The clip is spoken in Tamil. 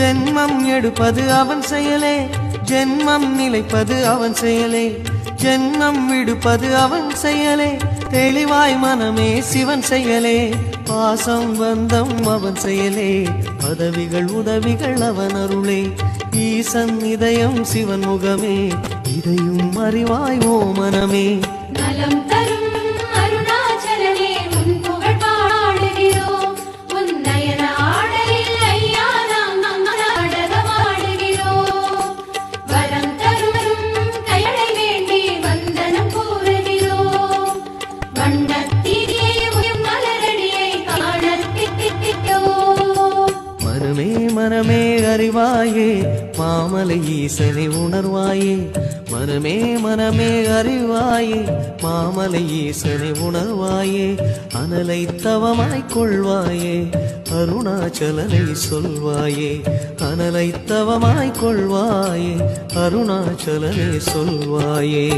ஜென்மம் எடுப்பது அவன் செயலே, ஜென்மம் நிலைப்பது அவன் செயலே, ஜென்மம் விடுப்பது அவன் செயலே, தெளிவாய் மனமே சிவன் செயலே, பாசம் பந்தம் அவன் செயலே, பதவிகள் உதவிகள் அவன் அருளே, ஈசன் இதயம் சிவன் முகமே, இதையும் அறிவாய் ஓ மனமே. நலம் தரும் அருணாச்சலனே உன் புகழ் பாடுகிறோம், உன் நயன ஆடலில் ஐயா நாம் நாடகமாடுகிறோம், வரம் தரும் கையடை வேண்டி வந்தனம் கூறுகிறோம், வண்ணத்திலே உயம் மலரடியை காணத்திட்டோம். மனமே மனமே அறிவாயே மாமலை ஈசனை உணர்வாயே, மனமே மனமே அறிவாயே மாமலை ஈசனை உணர்வாயே, அனலை தவமாய் கொள்வாயே அருணாச்சலனை சொல்வாயே, அனலை தவமாய் கொள்வாயே அருணாச்சலனை சொல்வாயே.